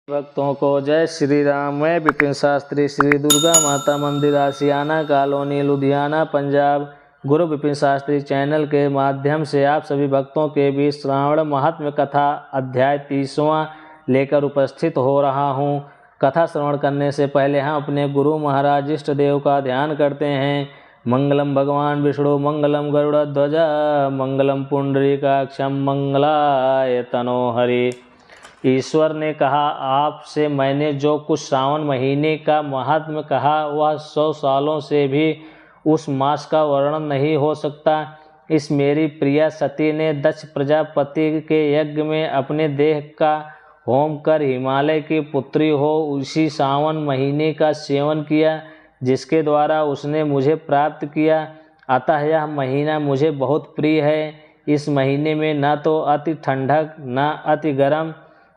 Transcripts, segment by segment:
भक्तों को जय श्री राम। मैं विपिन शास्त्री, श्री दुर्गा माता मंदिर, आशियाना कॉलोनी, लुधियाना, पंजाब। गुरु विपिन शास्त्री चैनल के माध्यम से आप सभी भक्तों के बीच श्रावण महात्म्य कथा अध्याय 30वां लेकर उपस्थित हो रहा हूँ। कथा श्रवण करने से पहले हम अपने गुरु महाराज इष्ट देव का ध्यान करते हैं। मंगलम भगवान विष्णु, मंगलम गरुड़ध्वज, मंगलम पुंडरीकाक्षम, मंगलाय तनोहरि। ईश्वर ने कहा, आपसे मैंने जो कुछ श्रावण महीने का महात्म्य कहा वह 100 सालों से भी उस मास का वर्णन नहीं हो सकता। इस मेरी प्रिया सती ने दक्ष प्रजापति के यज्ञ में अपने देह का होम कर हिमालय की पुत्री हो उसी सावन महीने का सेवन किया, जिसके द्वारा उसने मुझे प्राप्त किया। अतः यह महीना मुझे बहुत प्रिय है। इस महीने में न तो अति ठंडक न अति गर्म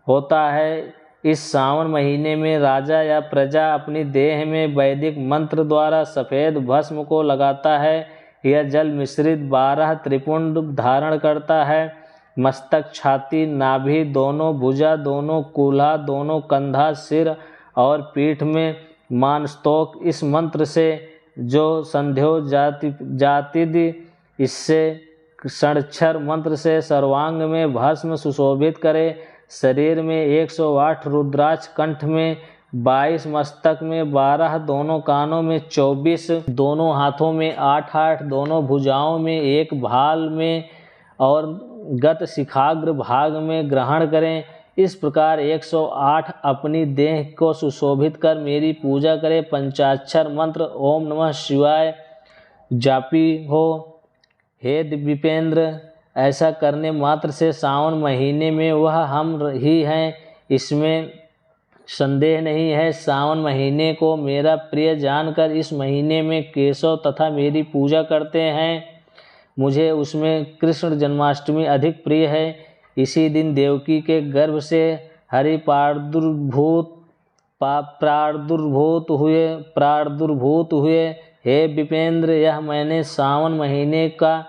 होता है। इस सावन महीने में राजा या प्रजा अपनी देह में वैदिक मंत्र द्वारा सफ़ेद भस्म को लगाता है। यह जल मिश्रित 12 त्रिपुंड धारण करता है। मस्तक, छाती, नाभि, दोनों भुजा, दोनों कूल्हा, दोनों कंधा, सिर और पीठ में मानस्तोक इस मंत्र से जो संध्यो जातिदि इससे षणक्षर मंत्र से सर्वांग में भस्म सुशोभित करे। शरीर में 108 रुद्राक्ष, कंठ में 22, मस्तक में 12, दोनों कानों में 24, दोनों हाथों में 8-8, दोनों भुजाओं में 1 भाल में और गत शिखाग्र भाग में ग्रहण करें। इस प्रकार 108 अपनी देह को सुशोभित कर मेरी पूजा करें। पंचाक्षर मंत्र ओम नमः शिवाय जापी हो। हे विपेंद्र, ऐसा करने मात्र से सावन महीने में वह हम ही हैं, इसमें संदेह नहीं है। सावन महीने को मेरा प्रिय जानकर इस महीने में केशव तथा मेरी पूजा करते हैं। मुझे उसमें कृष्ण जन्माष्टमी अधिक प्रिय है। इसी दिन देवकी के गर्भ से हरि प्रादुर्भूत हुए। हे विपेंद्र, यह मैंने सावन महीने का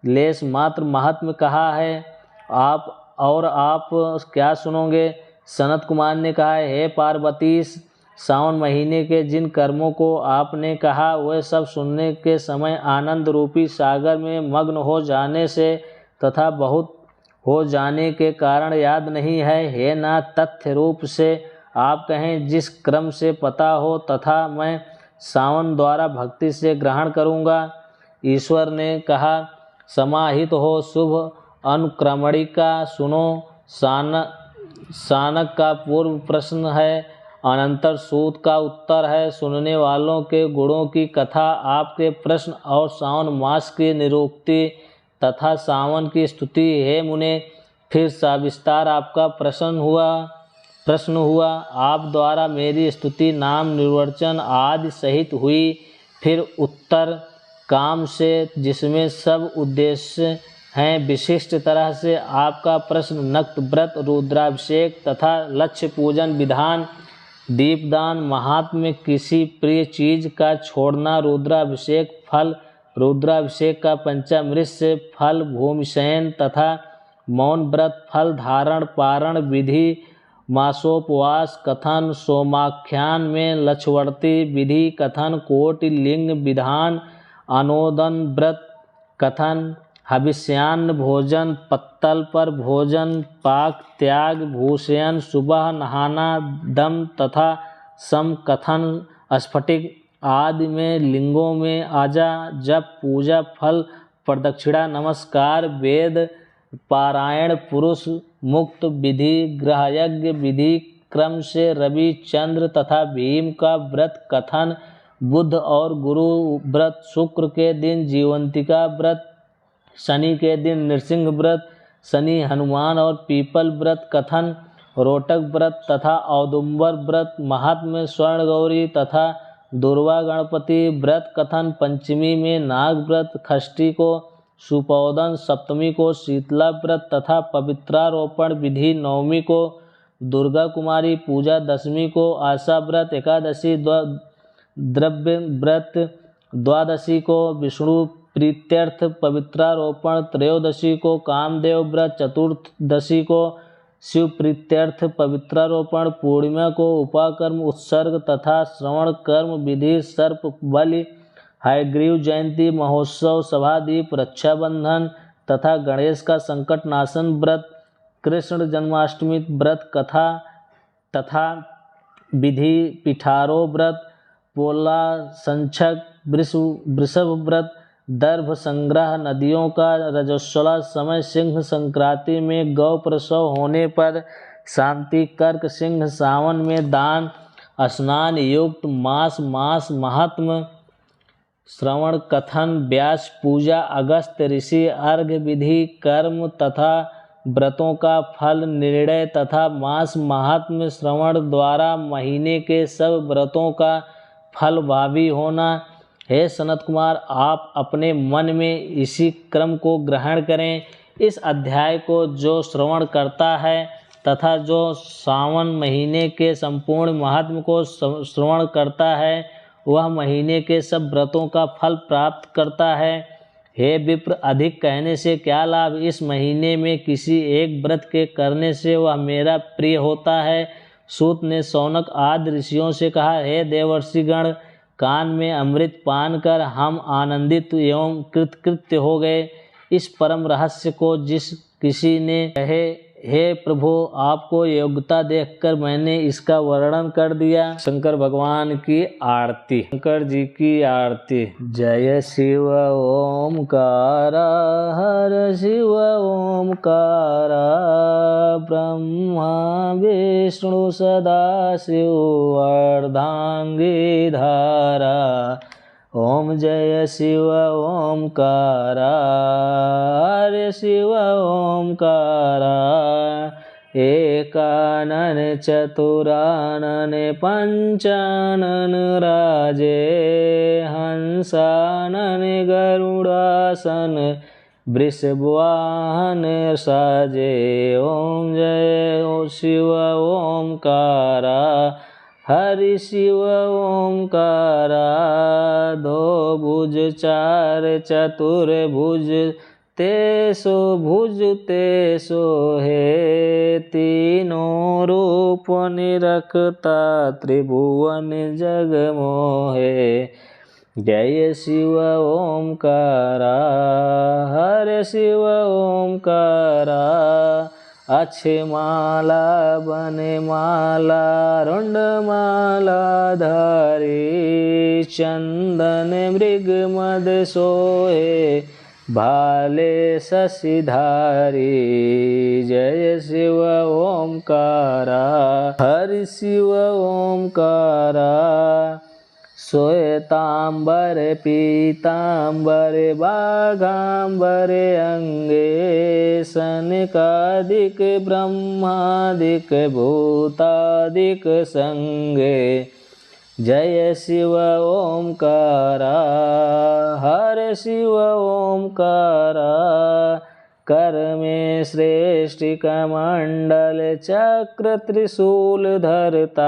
लेस मात्र महात्म्य कहा है। आप क्या सुनोगे? सनत कुमार ने कहा, हे पार्वतीश, सावन महीने के जिन कर्मों को आपने कहा वह सब सुनने के समय आनंद रूपी सागर में मग्न हो जाने से तथा बहुत हो जाने के कारण याद नहीं है। हे नाथ, तथ्य रूप से आप कहें, जिस क्रम से पता हो तथा मैं सावन द्वारा भक्ति से ग्रहण करूँगा। ईश्वर ने कहा, समाहित हो शुभ अनुक्रमणिका सुनो। सानक का पूर्व प्रश्न है, अनंतर सूत का उत्तर है। सुनने वालों के गुणों की कथा, आपके प्रश्न और सावन मास की निरुक्ति तथा सावन की स्तुति। हे मुने, फिर सविस्तार आपका प्रश्न हुआ। आप द्वारा मेरी स्तुति, नाम निर्वचन आदि सहित हुई। फिर उत्तर काम से, जिसमें सब उद्देश्य हैं। विशिष्ट तरह से आपका प्रश्न नक्त व्रत, रुद्राभिषेक तथा लक्ष्य पूजन विधान, दीपदान, महात्म्य, किसी प्रिय चीज का छोड़ना, रुद्राभिषेक फल, रुद्राभिषेक का पंचामृत से फल, भूमिशयन तथा मौन व्रत फल, धारण पारण विधि, मासोपवास कथन, सोमाख्यान में लक्षवर्ती विधि कथन, कोटि लिंग विधान, अनोदन व्रत कथन, हविष्यान्न भोजन, पत्तल पर भोजन, पाक त्याग, भूषयन, सुबह नहाना, दम तथा सम कथन, स्फटिक आदि में लिंगों में आजा, जप, पूजा, फल, प्रदक्षिणा, नमस्कार, वेद पारायण, पुरुष मुक्त विधि, गृहयज्ञ विधि क्रम से रवि, चंद्र तथा भीम का व्रत कथन, बुध और गुरु व्रत, शुक्र के दिन जीवंतिका व्रत, शनि के दिन नृसिंह व्रत, शनि हनुमान और पीपल व्रत कथन, रोटक व्रत तथा औदुंबर व्रत, महात्म्य, स्वर्ण गौरी तथा दुर्वा गणपति व्रत कथन, पंचमी में नाग व्रत, षष्ठी को सुपौदन, सप्तमी को शीतला व्रत तथा पवित्रारोपण विधि, नवमी को दुर्गा कुमारी पूजा, दशमी को आशा व्रत, एकादशी द्रव्य व्रत, द्वादशी को विष्णु प्रीत्यर्थ पवित्रारोपण, त्रयोदशी को कामदेव व्रत, चतुर्दशी को शिव प्रीत्यर्थ पवित्रारोपण, पूर्णिमा को उपाकर्म उत्सर्ग तथा श्रवण कर्म विधि, सर्प बलि, हयग्रीव जयंती महोत्सव, सभादीप, रक्षाबंधन तथा गणेश का संकट नाशन व्रत, कृष्ण जन्माष्टमी व्रत कथा तथा विधि, पिठारो व्रत, पोला संचक, वृषभ व्रत, दर्भ संग्रह, नदियों का रजस्वला समय, सिंह संक्रांति में गौ प्रसव होने पर शांति, कर्क सिंह सावन में दान, स्नान युक्त मास महात्म, श्रवण कथन, व्यास पूजा, अगस्त ऋषि, अर्घ्य विधि, कर्म तथा व्रतों का फल निर्णय तथा मास महात्म्य, श्रवण द्वारा महीने के सब व्रतों का फल भावी होना। हे सनत कुमार, आप अपने मन में इसी क्रम को ग्रहण करें। इस अध्याय को जो श्रवण करता है तथा जो सावन महीने के संपूर्ण महात्म्य को श्रवण करता है वह महीने के सब व्रतों का फल प्राप्त करता है। हे विप्र, अधिक कहने से क्या लाभ। इस महीने में किसी एक व्रत के करने से वह मेरा प्रिय होता है। सूत ने शौनक आदि ऋषियों से कहा, हे देवर्षिगण, कान में अमृत पान कर हम आनंदित एवं कृतकृत्य हो गए। इस परम रहस्य को जिस किसी ने कहे, हे प्रभु, आपको योग्यता देखकर मैंने इसका वर्णन कर दिया। शंकर भगवान की आरती। शंकर जी की आरती। जय शिव ओमकारा, हर शिव ओमकारा, ब्रह्मा विष्णु सदा शिव अर्धांगी धारा। ओम जय शिव ओमकारा, हरे शिव ओमकारा, एकानन चतुरानन पंचानन राजे, हंसानन गरुड़ासन वृषभवाहन साजे। ओम जय शिव ओमकारा, हरि शिव ओमकारा, दो भुज चार चतुर्भुज, तेसो भुज तेसो हे, तीनों रूप निरखता त्रिभुवन जग मोहे। जय शिव ओमकारा, हरे शिव ओमकारा, अक्षमाला बनमाला रुंडमाला धारी, चंदन मृग मद सोहे, भाले शशिधारी। जय शिव ओमकारा, हरि शिव ओमकारा, श्वेतांबर पीतांबर बाघांबर अंगे, सनकादिक ब्रह्मादिक भूतादिक संगे। जय शिव ओमकारा, हरे शिव ओमकारा, कर में श्रेष्ठ कमंडल चक्र त्रिशूल धरता,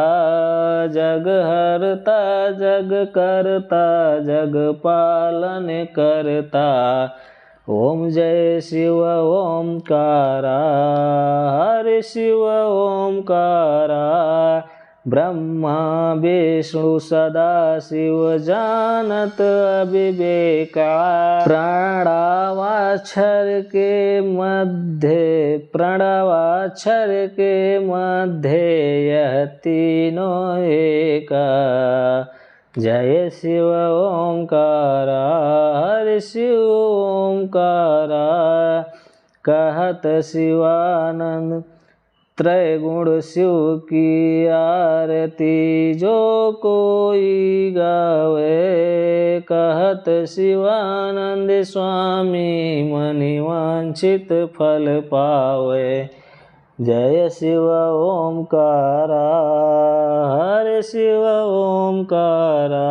जग हरता जग करता जग पालन करता। ओम जय शिव ओमकारा, हरे शिव ओमकारा, ब्रह्मा विष्णु सदा शिव जानत अविवेका, प्रणवाक्षर के मध्य यह तीनों एका। जय शिव ओमकारा, हरि शिव ओमकारा, कहत शिवानंद त्रैगुण शिव की आरती, जो कोई गावे, कहत शिवानंद स्वामी मनि वांछित फल पावे। जय शिव ओमकारा, हरे शिव ओमकारा।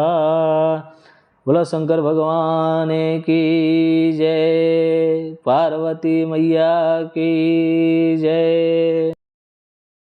बोला शंकर भगवान की जय, पार्वती मैया की जय।